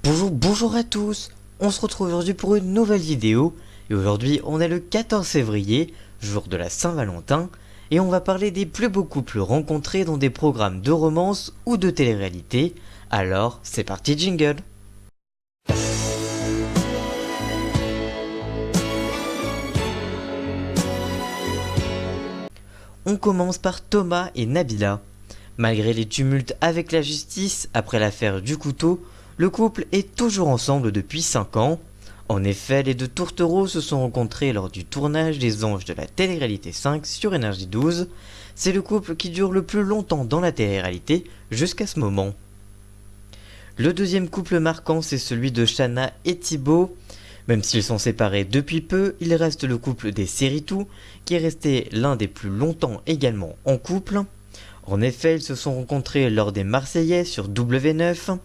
Bonjour à tous. On se retrouve aujourd'hui pour une nouvelle vidéo. Et aujourd'hui, on est le 14 février, jour de la Saint-Valentin. Et on va parler des plus beaux couples rencontrés dans des programmes de romance ou de télé-réalité. Alors, c'est parti jingle. On commence par Thomas et Nabila. Malgré les tumultes avec la justice après l'affaire du couteau, le couple est toujours ensemble depuis 5 ans. En effet, les deux tourtereaux se sont rencontrés lors du tournage des Anges de la télé-réalité 5 sur Énergie 12. C'est le couple qui dure le plus longtemps dans la télé-réalité jusqu'à ce moment. Le deuxième couple marquant, c'est celui de Shanna et Thibaut. Même s'ils sont séparés depuis peu, il reste le couple des Séritou, qui est resté l'un des plus longtemps également en couple. En effet, ils se sont rencontrés lors des Marseillais sur W9,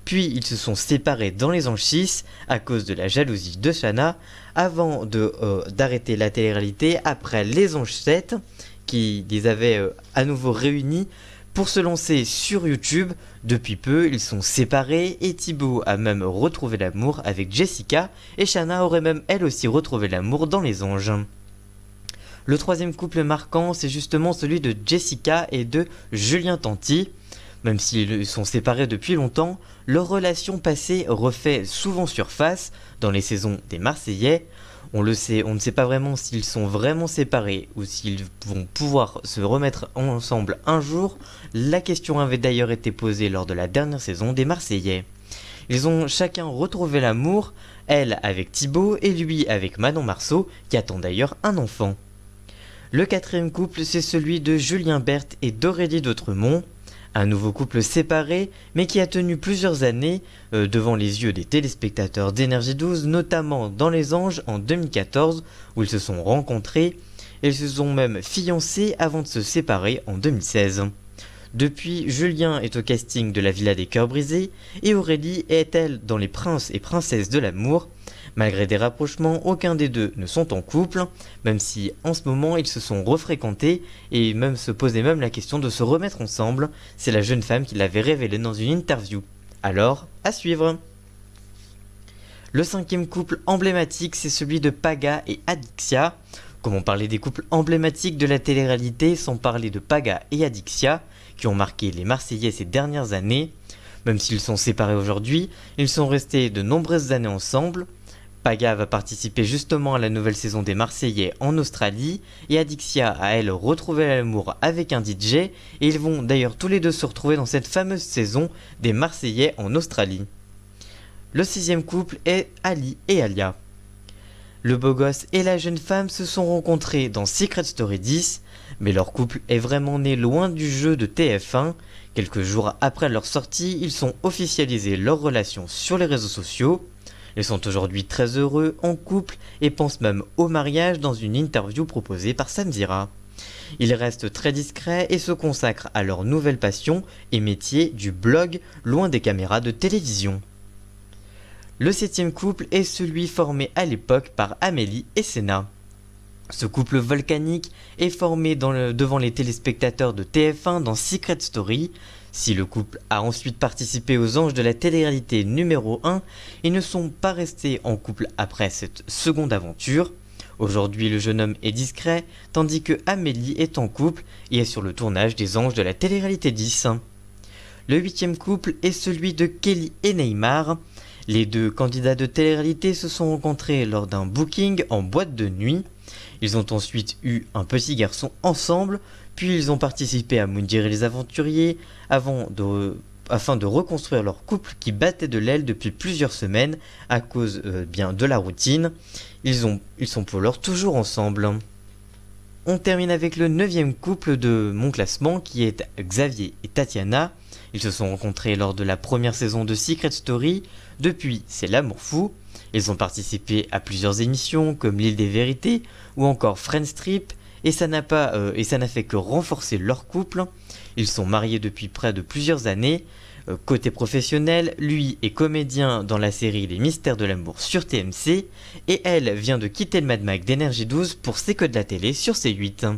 puis ils se sont séparés dans les Anges 6 à cause de la jalousie de Shanna, avant d'arrêter la télé-réalité après les Anges 7, qui les avait à nouveau réunis pour se lancer sur YouTube. Depuis peu, ils sont séparés et Thibaut a même retrouvé l'amour avec Jessica, et Shanna aurait même elle aussi retrouvé l'amour dans les Anges. Le troisième couple marquant, c'est justement celui de Jessica et de Julien Tanti. Même s'ils sont séparés depuis longtemps, leur relation passée refait souvent surface dans les saisons des Marseillais. On le sait, on ne sait pas vraiment s'ils sont vraiment séparés ou s'ils vont pouvoir se remettre ensemble un jour. La question avait d'ailleurs été posée lors de la dernière saison des Marseillais. Ils ont chacun retrouvé l'amour, elle avec Thibaut et lui avec Manon Marceau, qui attend d'ailleurs un enfant. Le quatrième couple, c'est celui de Julien Berthe et d'Aurélie d'Autremont. Un nouveau couple séparé, mais qui a tenu plusieurs années devant les yeux des téléspectateurs d'Énergie 12, notamment dans Les Anges en 2014, où ils se sont rencontrés. Ils se sont même fiancés avant de se séparer en 2016. Depuis, Julien est au casting de la Villa des Cœurs Brisés, et Aurélie est elle dans Les Princes et Princesses de l'amour. Malgré des rapprochements, aucun des deux ne sont en couple, même si en ce moment ils se sont refréquentés et même se posaient même la question de se remettre ensemble. C'est la jeune femme qui l'avait révélé dans une interview. Alors, à suivre. Le cinquième couple emblématique, c'est celui de Paga et Adixia. Comment parler des couples emblématiques de la télé-réalité sans parler de Paga et Adixia, qui ont marqué les Marseillais ces dernières années. Même s'ils sont séparés aujourd'hui, ils sont restés de nombreuses années ensemble. Paga va participer justement à la nouvelle saison des Marseillais en Australie, et Adixia a elle retrouvé l'amour avec un DJ, et ils vont d'ailleurs tous les deux se retrouver dans cette fameuse saison des Marseillais en Australie. Le sixième couple est Ali et Alia. Le beau gosse et la jeune femme se sont rencontrés dans Secret Story 10, mais leur couple est vraiment né loin du jeu de TF1. Quelques jours après leur sortie, ils ont officialisé leur relation sur les réseaux sociaux. Ils sont aujourd'hui très heureux en couple et pensent même au mariage dans une interview proposée par Samzira. Ils restent très discrets et se consacrent à leur nouvelle passion et métier du blog, loin des caméras de télévision. Le septième couple est celui formé à l'époque par Amélie et Sénat. Ce couple volcanique est formé devant les téléspectateurs de TF1 dans Secret Story. Si le couple a ensuite participé aux Anges de la télé-réalité numéro 1, ils ne sont pas restés en couple après cette seconde aventure. Aujourd'hui, le jeune homme est discret, tandis que Amélie est en couple et est sur le tournage des Anges de la télé-réalité 10. Le huitième couple est celui de Kelly et Neymar. Les deux candidats de télé-réalité se sont rencontrés lors d'un booking en boîte de nuit. Ils ont ensuite eu un petit garçon ensemble, puis ils ont participé à Moundir et les Aventuriers afin de reconstruire leur couple qui battait de l'aile depuis plusieurs semaines à cause de la routine. Ils sont pour l'heure toujours ensemble. On termine avec le 9e couple de mon classement qui est Xavier et Tatiana. Ils se sont rencontrés lors de la première saison de Secret Story. Depuis, c'est l'amour fou. Ils ont participé à plusieurs émissions comme L'île des vérités ou encore Friends Trip, et ça n'a fait que renforcer leur couple. Ils sont mariés depuis près de plusieurs années. Côté professionnel, lui est comédien dans la série Les Mystères de l'amour sur TMC, et elle vient de quitter le Mad Mag d'Énergie 12 pour C'est que de la télé sur C8.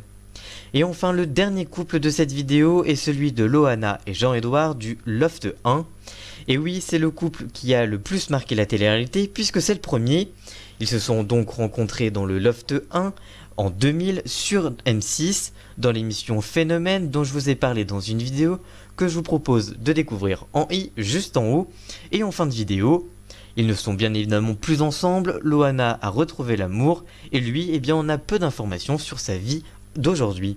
Et enfin, le dernier couple de cette vidéo est celui de Loana et Jean-Edouard du Loft 1. Et oui, c'est le couple qui a le plus marqué la télé-réalité puisque c'est le premier. Ils se sont donc rencontrés dans le Loft 1 en 2000 sur M6 dans l'émission Phénomène dont je vous ai parlé dans une vidéo que je vous propose de découvrir en i juste en haut. Et en fin de vidéo, ils ne sont bien évidemment plus ensemble, Loana a retrouvé l'amour et lui, eh bien, on a peu d'informations sur sa vie d'aujourd'hui.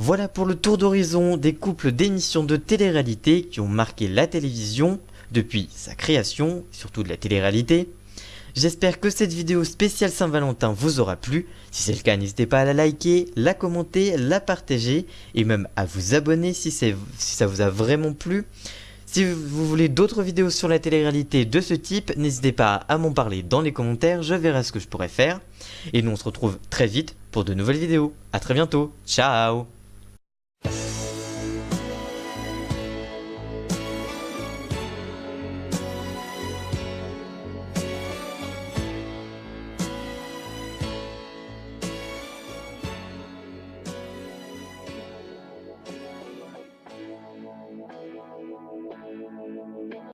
Voilà pour le tour d'horizon des couples d'émissions de télé-réalité qui ont marqué la télévision depuis sa création, surtout de la télé-réalité. J'espère que cette vidéo spéciale Saint-Valentin vous aura plu. Si c'est le cas, n'hésitez pas à la liker, la commenter, la partager et même à vous abonner si ça vous a vraiment plu. Si vous voulez d'autres vidéos sur la télé-réalité de ce type, n'hésitez pas à m'en parler dans les commentaires, je verrai ce que je pourrais faire. Et nous on se retrouve très vite pour de nouvelles vidéos. A très bientôt, ciao!